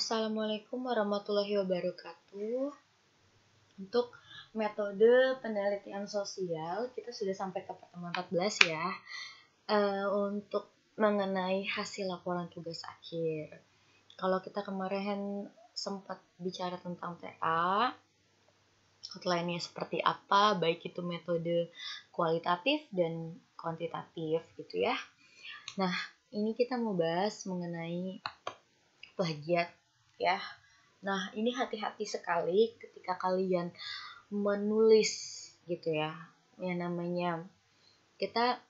Assalamualaikum warahmatullahi wabarakatuh. Untuk metode penelitian sosial, kita sudah sampai ke pertemuan 14 ya. Untuk mengenai hasil laporan tugas akhir. Kalau kita kemarin sempat bicara tentang TA, outline-nya seperti apa, baik itu metode kualitatif dan kuantitatif gitu ya. Nah, ini kita mau bahas mengenai plagiat ya. Nah, ini hati-hati sekali ketika kalian menulis gitu ya. Yang namanya kita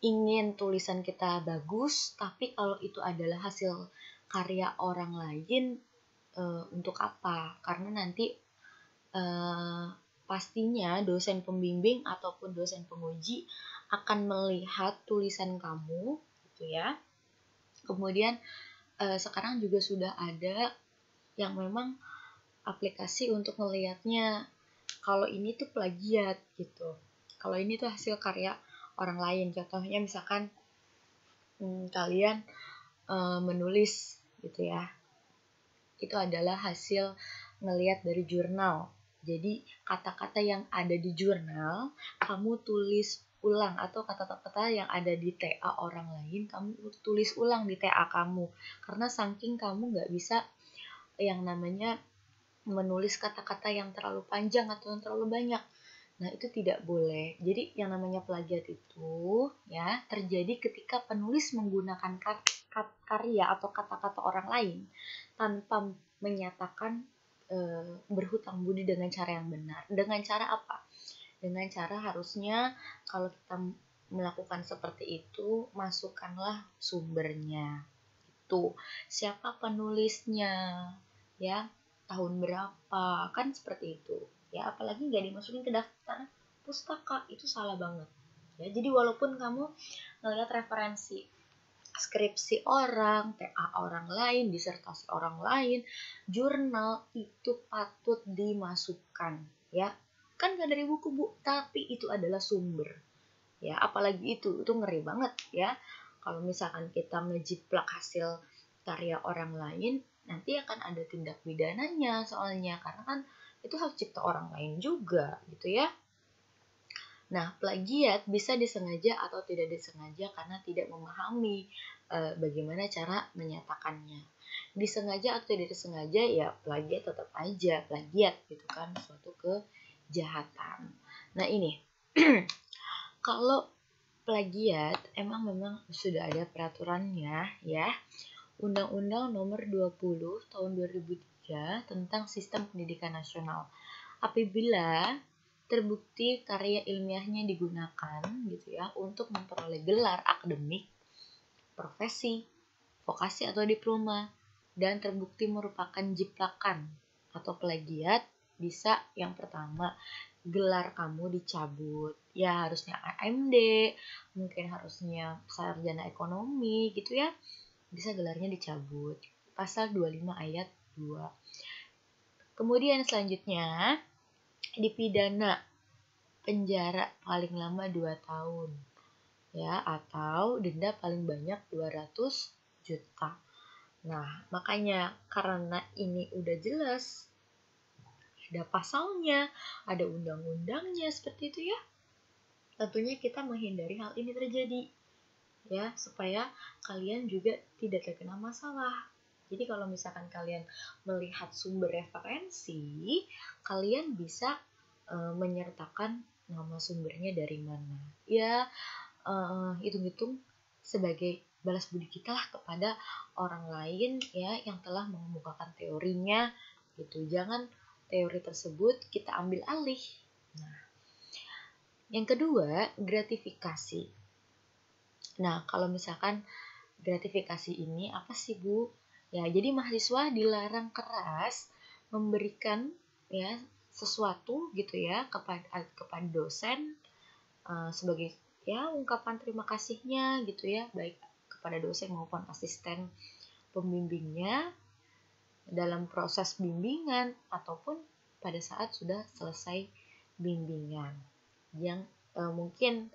ingin tulisan kita bagus, tapi kalau itu adalah hasil karya orang lain, untuk apa? Karena nanti pastinya dosen pembimbing ataupun dosen penguji akan melihat tulisan kamu gitu ya. Kemudian sekarang juga sudah ada yang memang aplikasi untuk melihatnya kalau ini tuh plagiat gitu. Kalau ini tuh hasil karya orang lain. Contohnya misalkan kalian menulis gitu ya. Itu adalah hasil ngelihat dari jurnal. Jadi kata-kata yang ada di jurnal kamu tulis ulang, atau kata-kata yang ada di TA orang lain kamu tulis ulang di TA kamu. Karena saking kamu nggak bisa yang namanya menulis kata-kata yang terlalu panjang atau yang terlalu banyak. Nah, itu tidak boleh. Jadi yang namanya plagiat itu ya terjadi ketika penulis menggunakan karya atau kata-kata orang lain tanpa menyatakan berhutang budi dengan cara yang benar. Dengan cara apa? Dengan cara harusnya kalau kita melakukan seperti itu, masukkanlah sumbernya. Itu siapa penulisnya, ya, tahun berapa, kan seperti itu. Ya, apalagi nggak dimasukin ke daftar pustaka, itu salah banget. Ya, jadi walaupun kamu ngelihat referensi skripsi orang, TA orang lain, disertasi orang lain, jurnal, itu patut dimasukkan, ya. Kan nggak dari buku, Bu, tapi itu adalah sumber. Ya, apalagi itu ngeri banget ya. Kalau misalkan kita ngejiplak hasil karya orang lain, nanti akan ada tindak pidananya soalnya, karena kan itu hak cipta orang lain juga gitu ya. Nah, plagiat bisa disengaja atau tidak disengaja karena tidak memahami bagaimana cara menyatakannya. Disengaja atau tidak disengaja ya plagiat tetap aja plagiat gitu kan, suatu kejahatan. Nah, ini kalau plagiat memang sudah ada peraturannya ya. Undang-Undang Nomor 20 Tahun 2003 tentang Sistem Pendidikan Nasional. Apabila terbukti karya ilmiahnya digunakan gitu ya untuk memperoleh gelar akademik, profesi, vokasi atau diploma, dan terbukti merupakan jiplakan atau plagiat, bisa yang pertama gelar kamu dicabut. Ya, harusnya AMD, mungkin harusnya sarjana ekonomi gitu ya. Bisa gelarnya dicabut. Pasal 25 ayat 2. Kemudian selanjutnya dipidana penjara paling lama 2 tahun. Ya, atau denda paling banyak 200 juta. Nah, makanya karena ini udah jelas, ada pasalnya, ada undang-undangnya seperti itu ya. Tentunya kita menghindari hal ini terjadi. Ya, supaya kalian juga tidak terkena masalah. Jadi kalau misalkan kalian melihat sumber referensi, kalian bisa menyertakan nama sumbernya dari mana. Ya, hitung-hitung sebagai balas budi kita lah kepada orang lain ya yang telah mengemukakan teorinya gitu. Jangan teori tersebut kita ambil alih. Nah, yang kedua, gratifikasi. Nah, kalau misalkan gratifikasi ini apa sih, Bu? Ya, jadi mahasiswa dilarang keras memberikan ya sesuatu gitu ya kepada dosen sebagai ya ungkapan terima kasihnya gitu ya, baik kepada dosen maupun asisten pembimbingnya dalam proses bimbingan ataupun pada saat sudah selesai bimbingan. Yang mungkin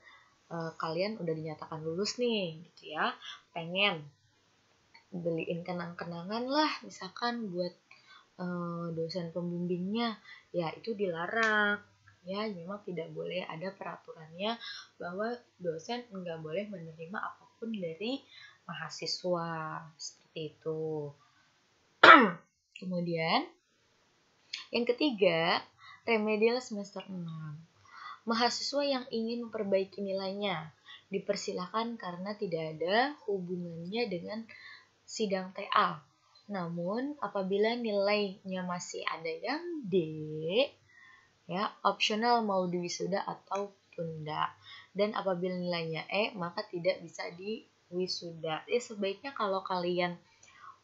kalian udah dinyatakan lulus nih gitu ya, pengen beliin kenang-kenangan lah misalkan buat dosen pembimbingnya, ya itu dilarang. Ya, memang tidak boleh, ada peraturannya bahwa dosen nggak boleh menerima apapun dari mahasiswa, seperti itu. Kemudian yang ketiga, remedial semester 6. Mahasiswa yang ingin memperbaiki nilainya dipersilakan karena tidak ada hubungannya dengan sidang TA. Namun, apabila nilainya masih ada yang D, ya, opsional mau diwisuda atau tunda. Dan apabila nilainya E, maka tidak bisa diwisuda. Ya, sebaiknya kalau kalian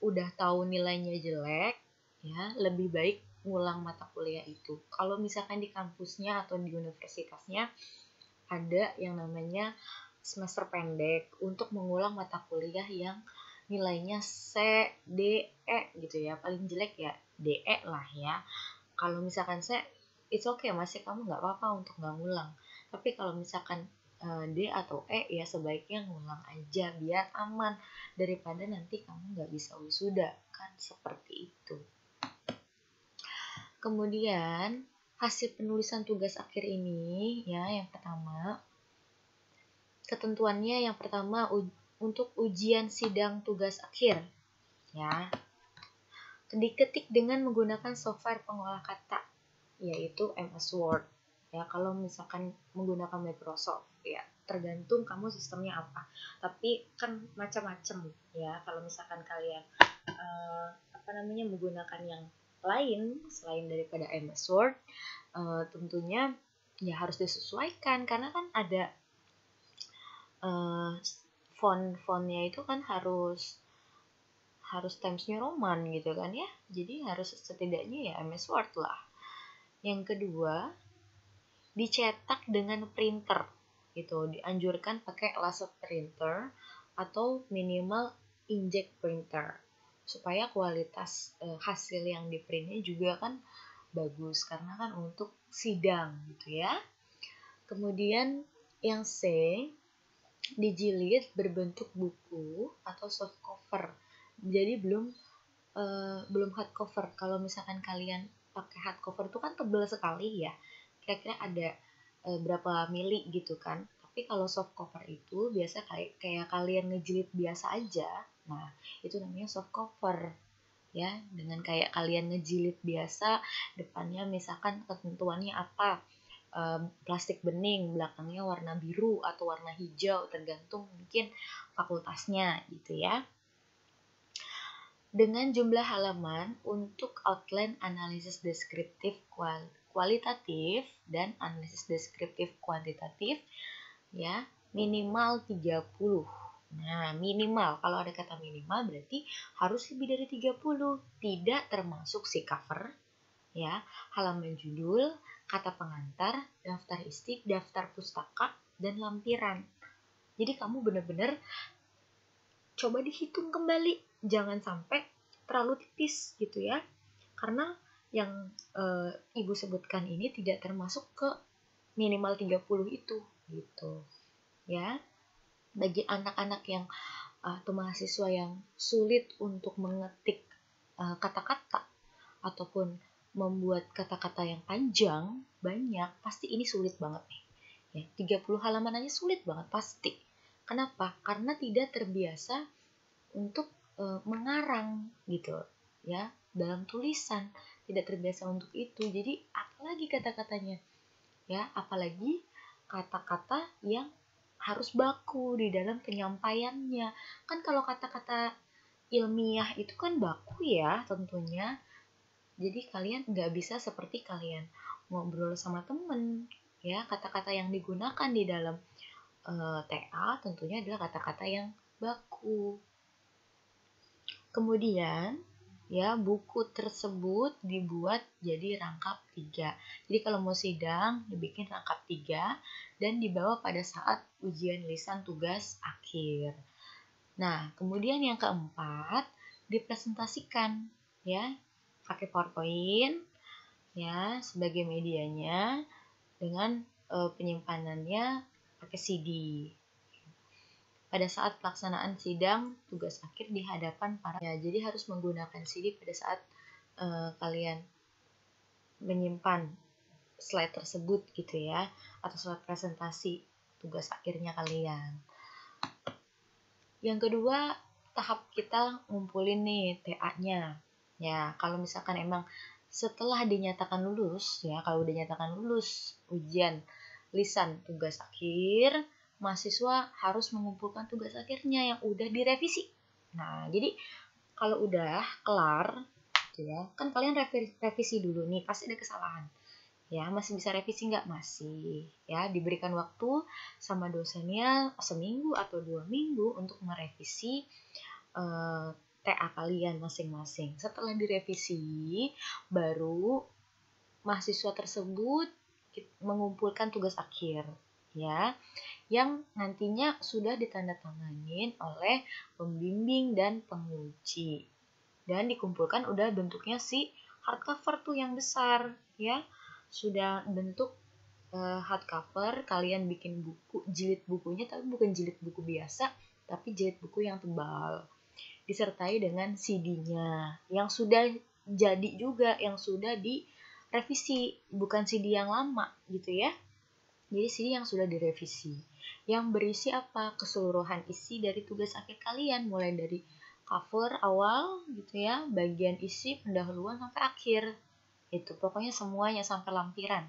udah tahu nilainya jelek, ya, lebih baik ngulang mata kuliah itu. Kalau misalkan di kampusnya atau di universitasnya ada yang namanya semester pendek untuk mengulang mata kuliah yang nilainya C, D, E gitu ya. Paling jelek ya DE lah ya. Kalau misalkan C, it's okay, masih kamu nggak apa-apa untuk nggak ngulang. Tapi kalau misalkan D atau E, ya sebaiknya ngulang aja biar aman daripada nanti kamu nggak bisa wisuda, kan seperti itu. Kemudian hasil penulisan tugas akhir ini, ya, yang pertama ketentuannya, yang pertama untuk ujian sidang tugas akhir, ya, diketik dengan menggunakan software pengolah kata yaitu MS Word. Ya, kalau misalkan menggunakan Microsoft, ya tergantung kamu sistemnya apa. Tapi kan macam-macam ya. Kalau misalkan kalian menggunakan yang lain selain daripada MS Word, tentunya ya harus disesuaikan karena kan ada font-fontnya itu kan harus Times New Roman gitu kan ya. Jadi harus setidaknya ya MS Word lah. Yang kedua, dicetak dengan printer gitu, dianjurkan pakai laser printer atau minimal inkjet printer supaya kualitas hasil yang di printnya juga kan bagus karena kan untuk sidang gitu ya. Kemudian yang C, dijilid berbentuk buku atau soft cover, jadi belum hard cover. Kalau misalkan kalian pakai hard cover itu kan tebal sekali ya, kira-kira ada berapa mili gitu kan. Tapi kalau soft cover itu biasa kayak kalian ngejilid biasa aja. Nah, itu namanya soft cover ya, dengan kayak kalian ngejilid biasa, depannya misalkan ketentuannya apa, plastik bening, belakangnya warna biru atau warna hijau, tergantung mungkin fakultasnya gitu ya. Dengan jumlah halaman untuk outline analisis deskriptif kualitatif dan analisis deskriptif kuantitatif ya, minimal 30. Nah, minimal, kalau ada kata minimal berarti harus lebih dari 30, tidak termasuk si cover ya, halaman judul, kata pengantar, daftar isi, daftar pustaka, dan lampiran. Jadi kamu benar-benar coba dihitung kembali, jangan sampai terlalu tipis gitu ya, karena yang ibu sebutkan ini tidak termasuk ke minimal 30 itu gitu ya. Bagi anak-anak yang atau mahasiswa yang sulit untuk mengetik kata-kata ataupun membuat kata-kata yang panjang banyak, pasti ini sulit banget nih ya. 30 halaman aja sulit banget pasti. Kenapa? Karena tidak terbiasa untuk mengarang gitu ya, dalam tulisan tidak terbiasa untuk itu. Jadi apalagi kata-katanya ya, apalagi kata-kata yang harus baku di dalam penyampaiannya. Kan kalau kata-kata ilmiah itu kan baku ya tentunya. Jadi kalian nggak bisa seperti kalian ngobrol sama temen ya. Kata-kata yang digunakan di dalam TA tentunya adalah kata-kata yang baku. Kemudian ya, buku tersebut dibuat jadi rangkap 3. Jadi kalau mau sidang dibikin rangkap 3 dan dibawa pada saat ujian lisan tugas akhir. Nah, kemudian yang keempat, dipresentasikan ya, pakai PowerPoint ya sebagai medianya, dengan penyimpanannya pakai CD. pada saat pelaksanaan sidang tugas akhir di hadapan para ya, jadi harus menggunakan CD pada saat kalian menyimpan slide tersebut gitu ya, atau slide presentasi tugas akhirnya kalian. Yang kedua, tahap kita ngumpulin nih TA-nya. Ya, kalau misalkan emang setelah dinyatakan lulus, ya kalau udah dinyatakan lulus ujian lisan tugas akhir, mahasiswa harus mengumpulkan tugas akhirnya yang udah direvisi. Nah, jadi kalau udah kelar, gitu ya, kan kalian revisi dulu nih, pasti ada kesalahan. Ya, masih bisa revisi nggak? Masih. Ya, diberikan waktu sama dosennya seminggu atau 2 minggu untuk merevisi TA kalian masing-masing. Setelah direvisi, baru mahasiswa tersebut mengumpulkan tugas akhir, ya, yang nantinya sudah ditandatanganin oleh pembimbing dan penguji. Dan dikumpulkan udah bentuknya si hardcover tuh yang besar, ya. Sudah bentuk hardcover, kalian bikin buku, jilid bukunya tapi bukan jilid buku biasa, tapi jilid buku yang tebal, disertai dengan CD-nya yang sudah jadi juga, yang sudah direvisi, bukan CD yang lama gitu ya. Jadi CD yang sudah direvisi, yang berisi apa? Keseluruhan isi dari tugas akhir kalian, mulai dari cover awal gitu ya, bagian isi, pendahuluan sampai akhir. Itu pokoknya semuanya sampai lampiran.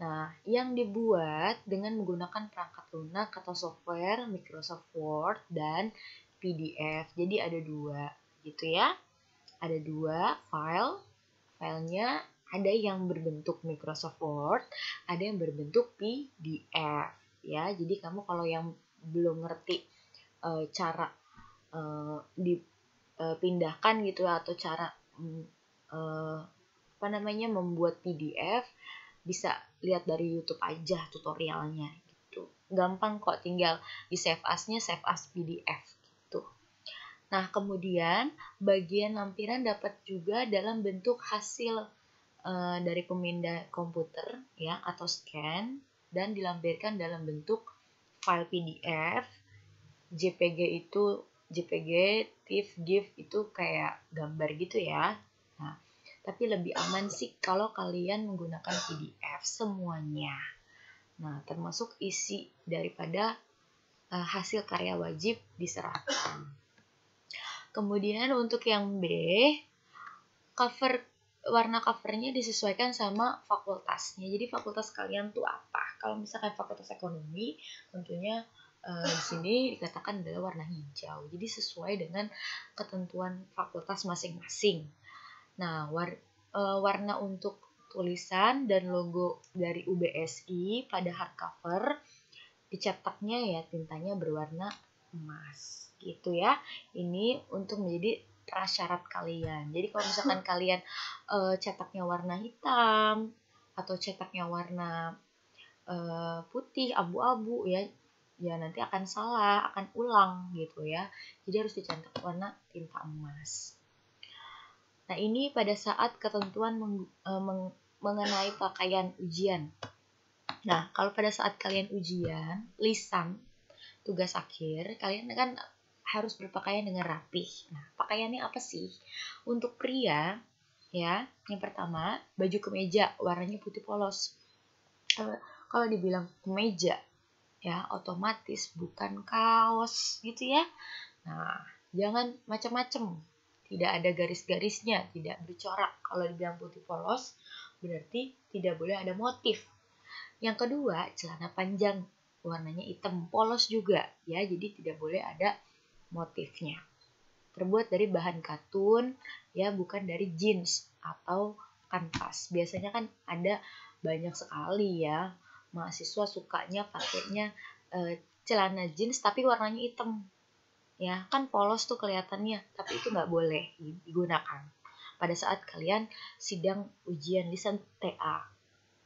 Nah, yang dibuat dengan menggunakan perangkat lunak atau software Microsoft Word dan PDF. Jadi ada 2 gitu ya. Ada 2 filenya, ada yang berbentuk Microsoft Word, ada yang berbentuk PDF ya. Jadi kamu kalau yang belum ngerti cara dipindahkan gitu atau cara membuat PDF, bisa lihat dari YouTube aja tutorialnya gitu. Gampang kok, tinggal di save as-nya save as PDF gitu. Nah, kemudian bagian lampiran dapat juga dalam bentuk hasil dari pemindah komputer ya atau scan, dan dilampirkan dalam bentuk file PDF. JPG itu JPG, TIFF, GIF itu kayak gambar gitu ya. Nah, tapi lebih aman sih kalau kalian menggunakan PDF semuanya. Nah, termasuk isi daripada hasil karya wajib diserahkan. Kemudian untuk yang B, warna covernya disesuaikan sama fakultasnya. Jadi fakultas kalian tuh apa? Kalau misalkan fakultas ekonomi, tentunya di sini dikatakan adalah warna hijau. Jadi sesuai dengan ketentuan fakultas masing-masing. Nah, warna untuk tulisan dan logo dari UBSI pada hardcover dicetaknya ya tintanya berwarna emas gitu ya. Ini untuk menjadi prasyarat kalian. Jadi kalau misalkan kalian cetaknya warna hitam atau cetaknya warna putih abu-abu ya nanti akan salah, akan ulang gitu ya. Jadi harus dicetak warna tinta emas. Nah, ini pada saat ketentuan mengenai pakaian ujian. Nah, kalau pada saat kalian ujian, lisan, tugas akhir, kalian kan harus berpakaian dengan rapih. Nah, pakaiannya apa sih? Untuk pria, ya, yang pertama, baju kemeja, warnanya putih polos. Kalau dibilang kemeja, ya, otomatis bukan kaos, gitu ya. Nah, jangan macam-macam. Tidak ada garis-garisnya, tidak bercorak. Kalau dibilang putih polos, berarti tidak boleh ada motif. Yang kedua, celana panjang, warnanya hitam polos juga, ya, jadi tidak boleh ada motifnya. Terbuat dari bahan katun, ya, bukan dari jeans atau kanvas. Biasanya kan ada banyak sekali ya, mahasiswa sukanya pakainya celana jeans tapi warnanya hitam. Ya, kan polos tuh kelihatannya, tapi itu nggak boleh digunakan pada saat kalian sidang ujian lisan TA.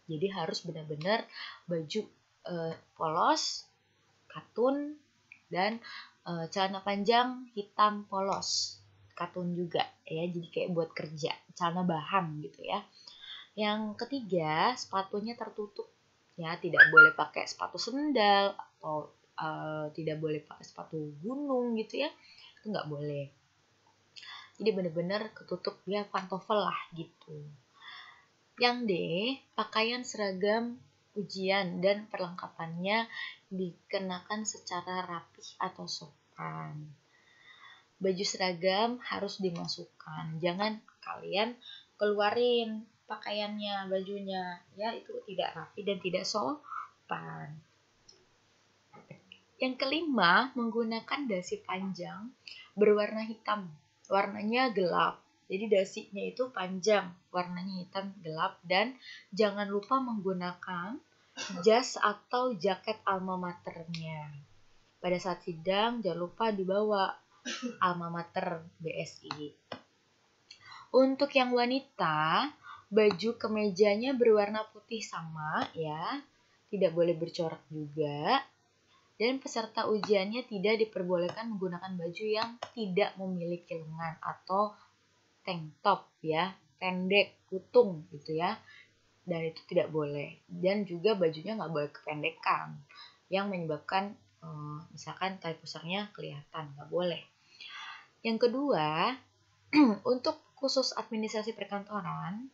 Jadi harus benar-benar baju polos, katun, dan celana panjang hitam polos, katun juga ya. Jadi kayak buat kerja, celana bahan gitu ya. Yang ketiga, sepatunya tertutup. Ya, tidak boleh pakai sepatu sendal atau tidak boleh pakai sepatu gunung gitu ya, itu nggak boleh. Jadi benar-benar ketutup ya, pantofel lah gitu. Yang D, pakaian seragam ujian dan perlengkapannya dikenakan secara rapih atau sopan. Baju seragam harus dimasukkan, jangan kalian keluarin pakaiannya, bajunya, ya itu tidak rapi dan tidak sopan. Yang kelima, menggunakan dasi panjang berwarna hitam, warnanya gelap. Jadi dasinya itu panjang, warnanya hitam gelap, dan jangan lupa menggunakan jas atau jaket alma maternya. Pada saat sidang jangan lupa dibawa alma mater BSI. Untuk yang wanita, baju kemejanya berwarna putih sama ya, tidak boleh bercorak juga. Dan peserta ujiannya tidak diperbolehkan menggunakan baju yang tidak memiliki lengan atau tank top ya, pendek, kutung gitu ya. Dan itu tidak boleh. Dan juga bajunya nggak boleh kependekan yang menyebabkan misalkan tali pusarnya kelihatan, nggak boleh. Yang kedua, untuk khusus administrasi perkantoran,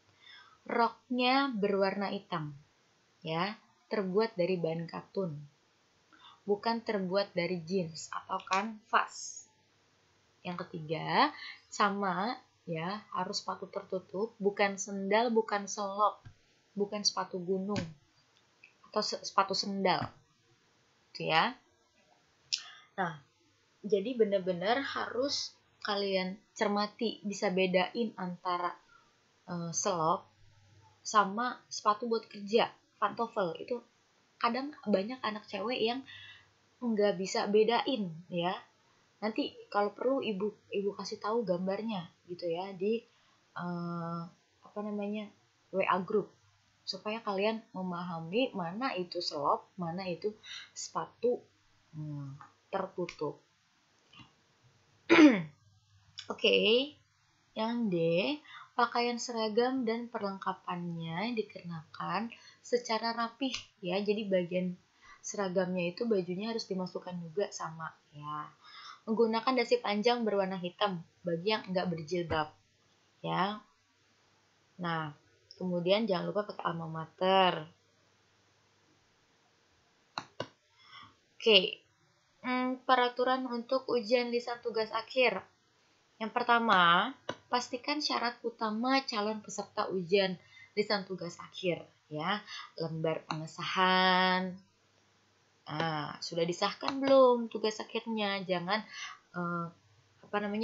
roknya berwarna hitam ya, terbuat dari bahan katun, bukan terbuat dari jeans atau kanvas. Yang ketiga, sama ya, harus sepatu tertutup, bukan sendal, bukan selop, bukan sepatu gunung atau sepatu sendal. Gitu ya. Nah, jadi benar-benar harus kalian cermati, bisa bedain antara selop sama sepatu buat kerja, pantofel. Itu kadang banyak anak cewek yang nggak bisa bedain ya. Nanti kalau perlu ibu kasih tahu gambarnya gitu ya di WA group, supaya kalian memahami mana itu selop, mana itu sepatu tertutup. Oke, yang D, pakaian seragam dan perlengkapannya dikenakan secara rapih ya. Jadi bagian seragamnya itu bajunya harus dimasukkan juga sama ya. Menggunakan dasi panjang berwarna hitam bagi yang enggak berjilbab ya. Nah, kemudian jangan lupa pakai alma mater. Oke, peraturan untuk ujian lisan tugas akhir. Yang pertama, pastikan syarat utama calon peserta ujian lisan tugas akhir ya. Lembar pengesahan. Sudah disahkan belum tugas akhirnya? Jangan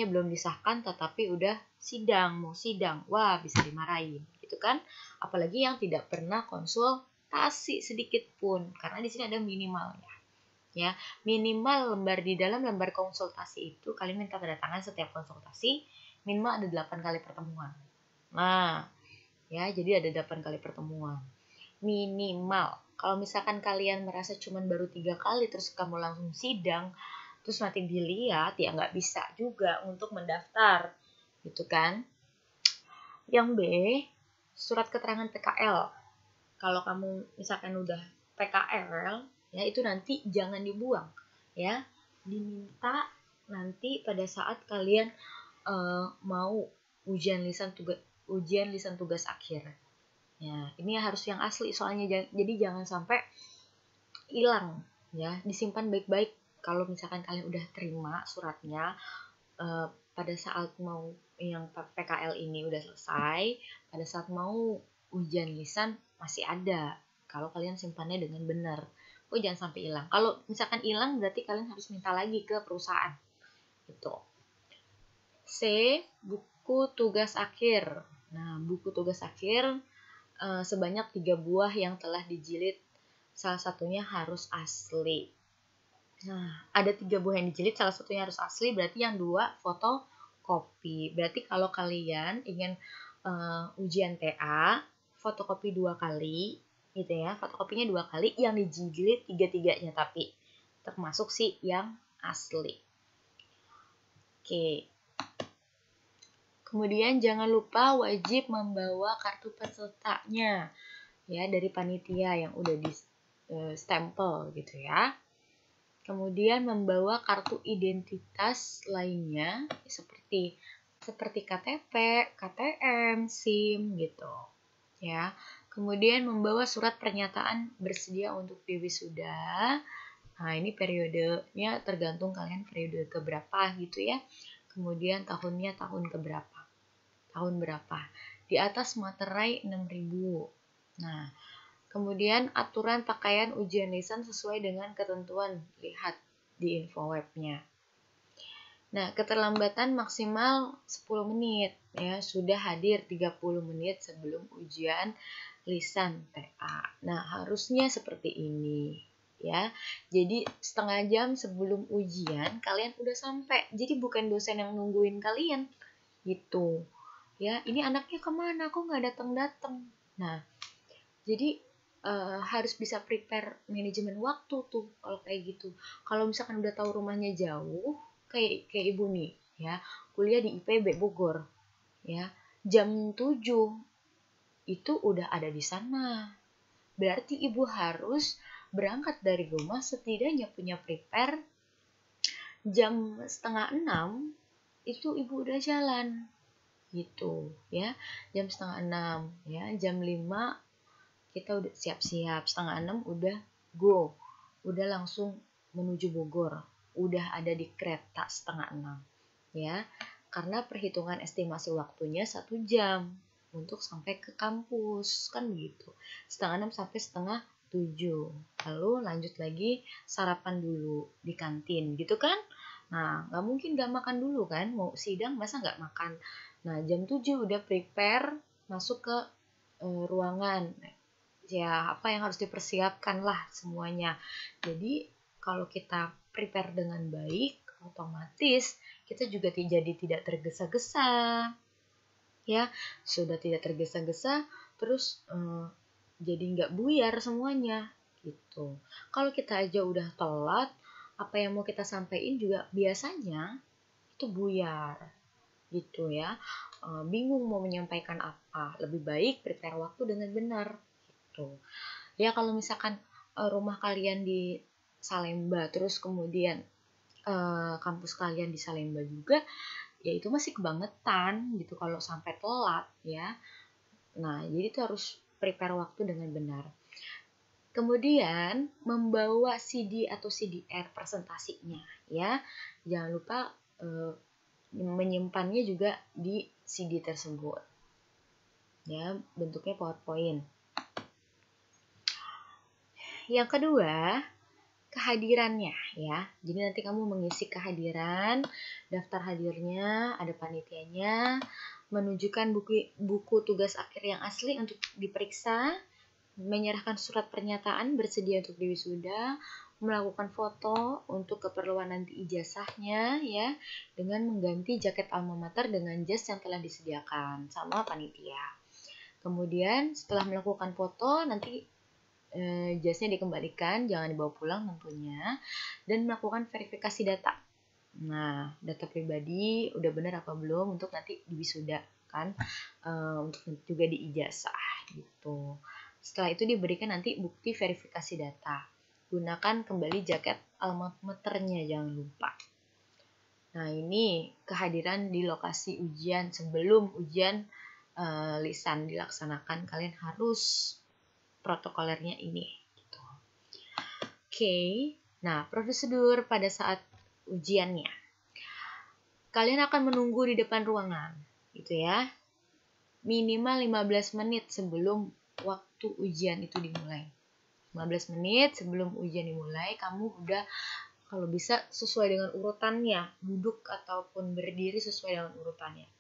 belum disahkan tetapi udah mau sidang. Wah, bisa dimarahin gitu kan? Apalagi yang tidak pernah konsultasi sedikit pun, karena di sini ada minimalnya. Ya, minimal di dalam lembar konsultasi itu kalian minta tanda tangan setiap konsultasi, minimal ada 8 kali pertemuan. Nah, ya, jadi ada 8 kali pertemuan. Minimal. Kalau misalkan kalian merasa cuma baru 3 kali terus kamu langsung sidang, terus nanti dilihat, ya nggak bisa juga untuk mendaftar, gitu kan. Yang B, surat keterangan PKL. Kalau kamu misalkan udah PKL, ya itu nanti jangan dibuang ya, diminta nanti pada saat kalian mau ujian lisan tugas akhir ya. Ini harus yang asli soalnya, jadi jangan sampai hilang ya, disimpan baik-baik. Kalau misalkan kalian udah terima suratnya pada saat mau yang PKL ini udah selesai, pada saat mau ujian lisan masih ada kalau kalian simpannya dengan benar. Jangan sampai hilang. Kalau misalkan hilang berarti kalian harus minta lagi ke perusahaan. Gitu. C, buku tugas akhir. Nah, buku tugas akhir sebanyak 3 buah yang telah dijilid. Salah satunya harus asli. Nah, ada 3 buah yang dijilid, salah satunya harus asli, berarti yang 2 fotokopi. Berarti kalau kalian ingin ujian TA, fotokopi 2 kali, gitu ya, fotokopinya 2 kali, yang dijilid 3-3-nya tapi termasuk si yang asli. Oke. Kemudian jangan lupa wajib membawa kartu pesertanya ya dari panitia yang udah di stempel gitu ya. Kemudian membawa kartu identitas lainnya seperti KTP, KTM, SIM gitu. Ya. Kemudian membawa surat pernyataan bersedia untuk diwisuda. Nah, ini periodenya tergantung kalian periode keberapa gitu ya. Kemudian tahunnya tahun keberapa. Tahun berapa. Di atas materai 6.000. Nah, kemudian aturan pakaian ujian lisan sesuai dengan ketentuan. Lihat di info webnya. Nah, keterlambatan maksimal 10 menit ya, sudah hadir 30 menit sebelum ujian lisan TA. Nah, harusnya seperti ini ya. Jadi setengah jam sebelum ujian kalian udah sampai. Jadi bukan dosen yang nungguin kalian gitu. Ya, ini anaknya kemana? Kok nggak datang-datang? Nah, jadi harus bisa prepare manajemen waktu tuh kalau kayak gitu. Kalau misalkan udah tahu rumahnya jauh, kayak ibu nih ya, kuliah di IPB Bogor ya, jam 7 itu udah ada di sana. Berarti ibu harus berangkat dari rumah setidaknya punya prepare jam setengah 6 itu ibu udah jalan gitu ya, jam setengah 6 ya, jam 5 kita udah siap-siap, setengah 6 udah go, udah langsung menuju Bogor, udah ada di kereta setengah 6 ya, karena perhitungan estimasi waktunya 1 jam untuk sampai ke kampus kan begitu, setengah 6 sampai setengah 7, lalu lanjut lagi sarapan dulu di kantin gitu kan. Nah, nggak mungkin nggak makan dulu kan, mau sidang masa nggak makan. Nah, jam 7 udah prepare masuk ke ruangan. Ya, apa yang harus dipersiapkan lah semuanya. Jadi, kalau kita prepare dengan baik, otomatis kita juga jadi tidak tergesa-gesa. Ya, sudah tidak tergesa-gesa, terus jadi nggak buyar semuanya gitu. Kalau kita aja udah telat, apa yang mau kita sampaikan juga biasanya itu buyar gitu ya. Bingung mau menyampaikan apa, lebih baik prepare waktu dengan benar gitu. Ya kalau misalkan rumah kalian di Salemba, terus kemudian kampus kalian di Salemba juga, ya itu masih kebangetan gitu kalau sampai telat ya. Nah, jadi itu harus prepare waktu dengan benar. Kemudian membawa CD atau CDR presentasinya ya. Jangan lupa menyimpannya juga di CD tersebut. Ya, bentuknya PowerPoint. Yang kedua, kehadirannya ya. Jadi nanti kamu mengisi kehadiran, daftar hadirnya, ada panitianya, menunjukkan buku tugas akhir yang asli untuk diperiksa, menyerahkan surat pernyataan bersedia untuk diwisuda, melakukan foto untuk keperluan nanti ijazahnya ya, dengan mengganti jaket alma mater dengan jas yang telah disediakan sama panitia. Kemudian setelah melakukan foto nanti jasnya dikembalikan, jangan dibawa pulang tentunya, dan melakukan verifikasi data. Nah, data pribadi udah benar apa belum untuk nanti diwisuda kan, untuk juga di ijazah gitu. Setelah itu diberikan nanti bukti verifikasi data. Gunakan kembali jaket alma maternya, jangan lupa. Nah, ini kehadiran di lokasi ujian sebelum ujian lisan dilaksanakan, kalian harus protokolernya ini gitu. Oke. Nah, prosedur pada saat ujiannya. Kalian akan menunggu di depan ruangan gitu ya. Minimal 15 menit sebelum waktu ujian itu dimulai. 15 menit sebelum ujian dimulai, kamu udah kalau bisa sesuai dengan urutannya, duduk ataupun berdiri sesuai dengan urutannya.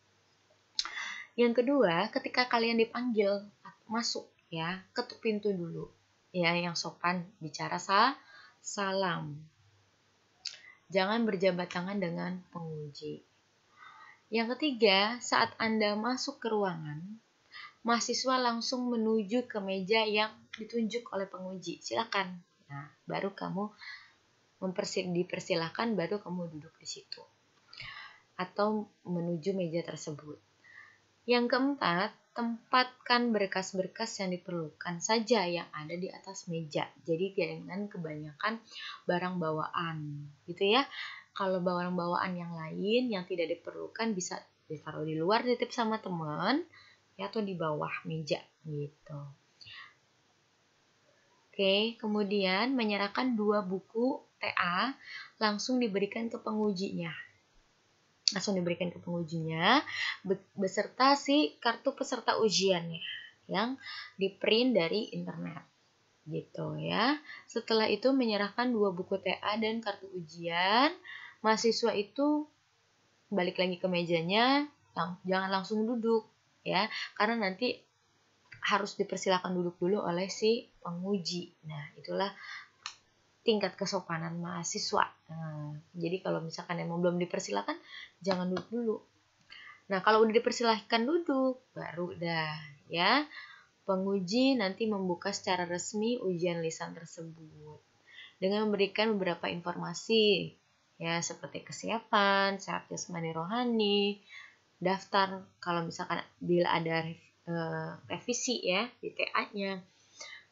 Yang kedua, ketika kalian dipanggil masuk ya, ketuk pintu dulu. Ya, yang sopan bicara salam. Jangan berjabat tangan dengan penguji. Yang ketiga, saat Anda masuk ke ruangan, mahasiswa langsung menuju ke meja yang ditunjuk oleh penguji. Silakan. Nah, baru kamu dipersilahkan, baru kamu duduk di situ. Atau menuju meja tersebut. Yang keempat, tempatkan berkas-berkas yang diperlukan saja yang ada di atas meja. Jadi jangan kebanyakan barang bawaan, gitu ya. Kalau barang bawaan yang lain yang tidak diperlukan bisa ditaruh di luar, titip sama teman, ya, atau di bawah meja, gitu. Oke, kemudian menyerahkan 2 buku TA langsung diberikan ke pengujinya. Beserta si kartu peserta ujiannya yang di-print dari internet. Gitu ya. Setelah itu menyerahkan 2 buku TA dan kartu ujian, mahasiswa itu balik lagi ke mejanya, jangan langsung duduk ya, karena nanti harus dipersilakan duduk dulu oleh si penguji. Nah, itulah tingkat kesopanan mahasiswa. Jadi kalau misalkan emang belum dipersilakan, jangan duduk dulu. Nah, kalau udah dipersilahkan duduk, baru dah ya. Penguji nanti membuka secara resmi ujian lisan tersebut dengan memberikan beberapa informasi ya, seperti kesiapan, sehat jasmani rohani, daftar kalau misalkan bila ada revisi ya di TA-nya.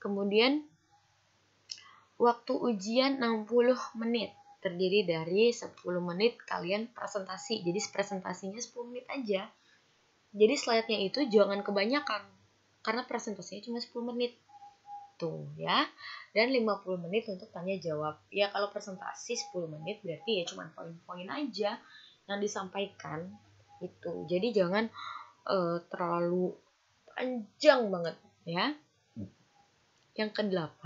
Kemudian waktu ujian 60 menit, terdiri dari 10 menit kalian presentasi. Jadi presentasinya 10 menit aja. Jadi slide-nya itu jangan kebanyakan, karena presentasinya cuma 10 menit. Tuh ya. Dan 50 menit untuk tanya jawab. Ya kalau presentasi 10 menit berarti ya cuma poin-poin aja yang disampaikan itu. Jadi jangan terlalu panjang banget ya. Yang ke-8,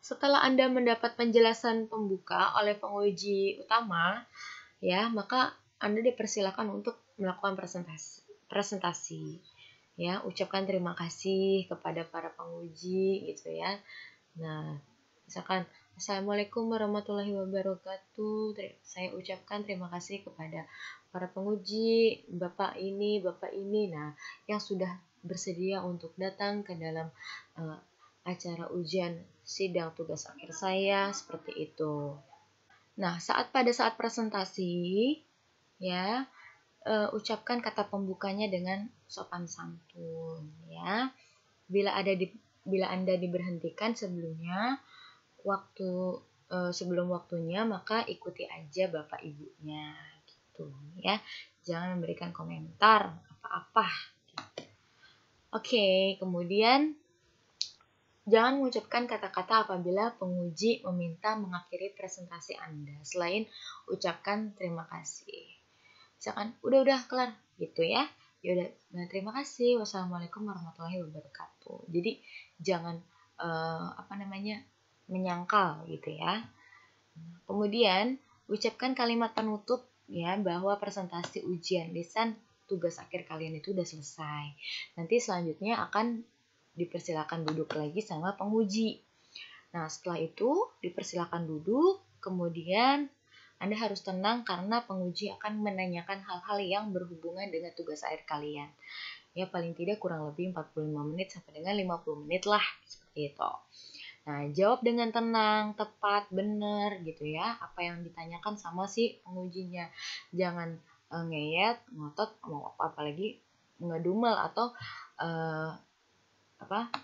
setelah Anda mendapat penjelasan pembuka oleh penguji utama, ya, maka Anda dipersilakan untuk melakukan presentasi. Ya, ucapkan terima kasih kepada para penguji gitu ya. Nah, misalkan Assalamualaikum warahmatullahi wabarakatuh. Saya ucapkan terima kasih kepada para penguji, Bapak ini. Nah, yang sudah bersedia untuk datang ke dalam acara ujian sidang tugas akhir saya, seperti itu. Nah, pada saat presentasi, ya, ucapkan kata pembukanya dengan sopan santun, ya. Bila Anda diberhentikan sebelumnya, sebelum waktunya, maka ikuti aja Bapak Ibunya, gitu, ya. Jangan memberikan komentar apa-apa. Gitu. Oke, kemudian jangan mengucapkan kata-kata apabila penguji meminta mengakhiri presentasi Anda selain ucapkan terima kasih. Misalkan udah kelar gitu ya. Ya udah, nah, terima kasih. Wassalamualaikum warahmatullahi wabarakatuh. Jadi jangan menyangkal gitu ya. Kemudian ucapkan kalimat penutup ya, bahwa presentasi ujian lisan tugas akhir kalian itu udah selesai. Nanti selanjutnya akan dipersilakan duduk lagi sama penguji. Nah, setelah itu dipersilakan duduk, kemudian Anda harus tenang karena penguji akan menanyakan hal-hal yang berhubungan dengan tugas akhir kalian. Ya, paling tidak kurang lebih 45 menit sampai dengan 50 menit lah, seperti itu. Nah, jawab dengan tenang, tepat, benar gitu ya, apa yang ditanyakan sama si pengujinya. Jangan ngeyet, ngotot, mau apalagi ngedumel atau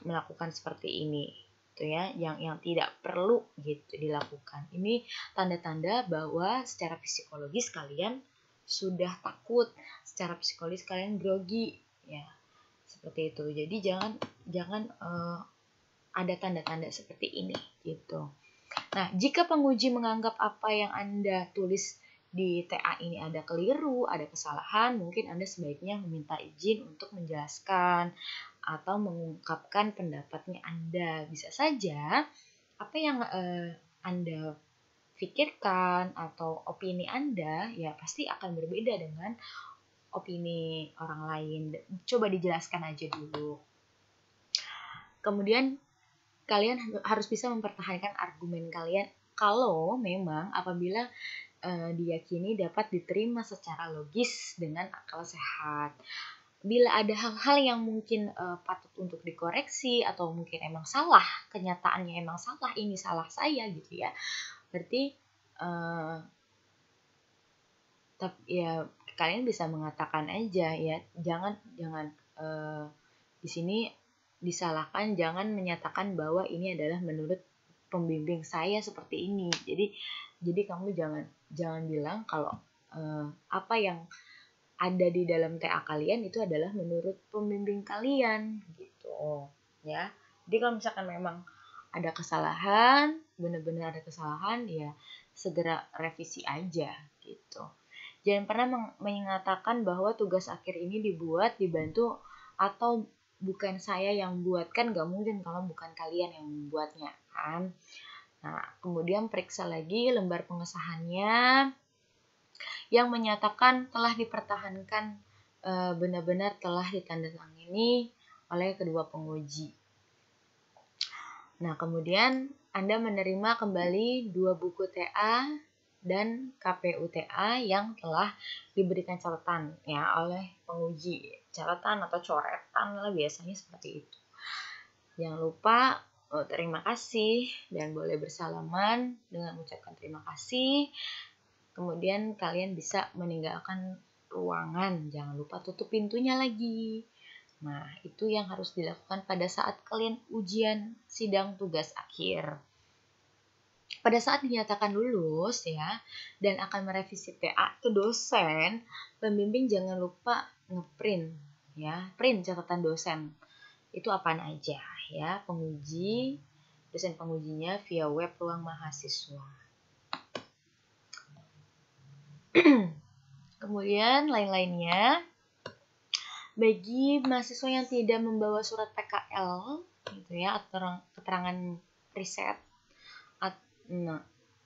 melakukan seperti ini gitu ya, yang tidak perlu gitu dilakukan. Ini tanda-tanda bahwa secara psikologis kalian sudah takut, secara psikologis kalian grogi ya, seperti itu. Jadi jangan ada tanda-tanda seperti ini gitu. Nah, jika penguji menganggap apa yang Anda tulis di TA ini ada keliru, ada kesalahan, mungkin Anda sebaiknya meminta izin untuk menjelaskan atau mengungkapkan pendapatnya Anda. Bisa saja apa yang Anda pikirkan atau opini Anda ya pasti akan berbeda dengan opini orang lain. Coba dijelaskan aja dulu. Kemudian kalian harus bisa mempertahankan argumen kalian kalau memang apabila diyakini dapat diterima secara logis dengan akal sehat. Bila ada hal-hal yang mungkin patut untuk dikoreksi atau mungkin emang salah, kenyataannya emang salah, ini salah saya gitu ya. Berarti ya kalian bisa mengatakan aja ya, jangan di sini disalahkan, jangan menyatakan bahwa ini adalah menurut pembimbing saya seperti ini. Jadi kamu jangan bilang kalau apa yang ada di dalam TA kalian itu adalah menurut pembimbing kalian gitu ya. Jadi kalau misalkan memang ada kesalahan, benar-benar ada kesalahan, ya segera revisi aja gitu. Jangan pernah mengatakan bahwa tugas akhir ini dibantu atau bukan saya yang buat, kan gak mungkin kalau bukan kalian yang membuatnya kan. Nah, kemudian periksa lagi lembar pengesahannya yang menyatakan telah dipertahankan, benar-benar telah ditandatangani oleh kedua penguji. Nah, kemudian Anda menerima kembali 2 buku TA dan KPU TA yang telah diberikan catatan ya oleh penguji. Catatan atau coretan lah biasanya seperti itu. Jangan lupa terima kasih dan boleh bersalaman dengan mengucapkan terima kasih. Kemudian kalian bisa meninggalkan ruangan. Jangan lupa tutup pintunya lagi. Nah, itu yang harus dilakukan pada saat kalian ujian sidang tugas akhir. Pada saat dinyatakan lulus ya, dan akan merevisi TA ke dosen, pembimbing jangan lupa ngeprint ya, print catatan dosen. Itu apaan aja ya, penguji, dosen pengujinya via web ruang mahasiswa. Kemudian lain-lainnya, bagi mahasiswa yang tidak membawa surat PKL gitu ya, atau keterangan riset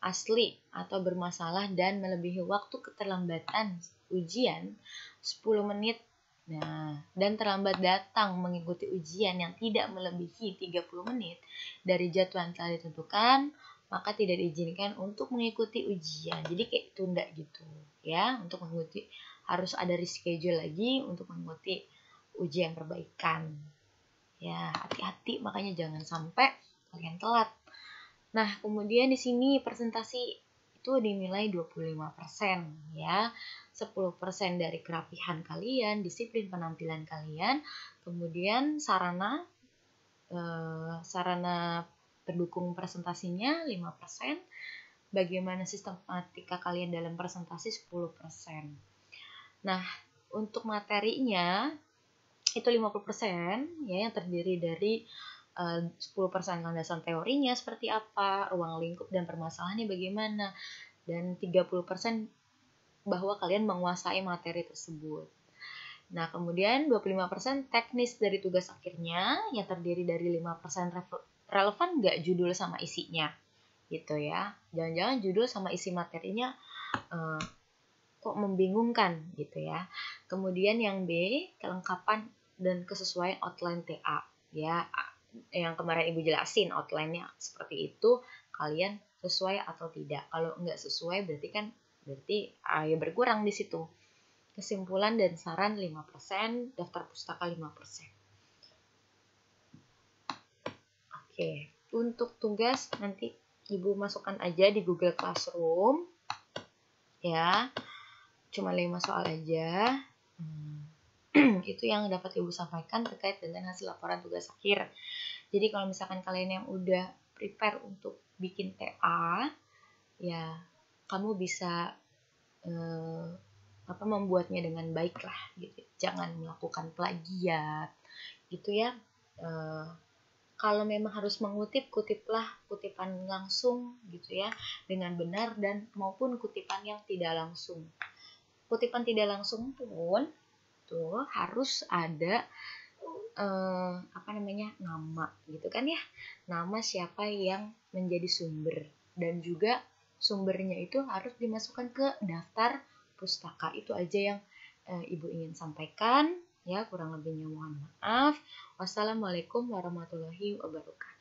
asli atau bermasalah dan melebihi waktu keterlambatan ujian 10 menit, dan terlambat datang mengikuti ujian yang tidak melebihi 30 menit dari jadwal yang telah ditentukan, maka tidak diizinkan untuk mengikuti ujian. Jadi kayak tunda gitu ya, untuk mengikuti harus ada reschedule lagi untuk mengikuti ujian perbaikan. Ya, hati-hati makanya jangan sampai kalian telat. Nah, kemudian di sini presentasi itu dinilai 25% ya. 10% dari kerapihan kalian, disiplin penampilan kalian, kemudian sarana pendukung presentasinya 5%, bagaimana sistematika kalian dalam presentasi 10%. Nah, untuk materinya itu 50% ya, yang terdiri dari 10% landasan teorinya seperti apa, ruang lingkup dan permasalahannya bagaimana, dan 30% bahwa kalian menguasai materi tersebut. Nah, kemudian 25% teknis dari tugas akhirnya yang terdiri dari 5% relevan nggak judul sama isinya gitu ya. Jangan-jangan judul sama isi materinya kok membingungkan gitu ya. Kemudian yang B, kelengkapan dan kesesuaian outline TA ya. Yang kemarin Ibu jelasin outline-nya seperti itu, kalian sesuai atau tidak. Kalau nggak sesuai berarti ya berkurang di situ. Kesimpulan dan saran 5%, daftar pustaka 5%. Oke, untuk tugas nanti Ibu masukkan aja di Google Classroom. Ya, cuma 5 soal aja. Itu yang dapat Ibu sampaikan terkait dengan hasil laporan tugas akhir. Jadi kalau misalkan kalian yang udah prepare untuk bikin TA, ya kamu bisa membuatnya dengan baik lah gitu. Jangan melakukan plagiat gitu ya. Kalau memang harus mengutip, kutiplah kutipan langsung gitu ya, dengan benar dan maupun kutipan yang tidak langsung. Kutipan tidak langsung pun tuh harus ada nama gitu kan ya, nama siapa yang menjadi sumber, dan juga sumbernya itu harus dimasukkan ke daftar pustaka. Itu aja yang Ibu ingin sampaikan ya, kurang lebihnya mohon maaf. Wassalamualaikum warahmatullahi wabarakatuh.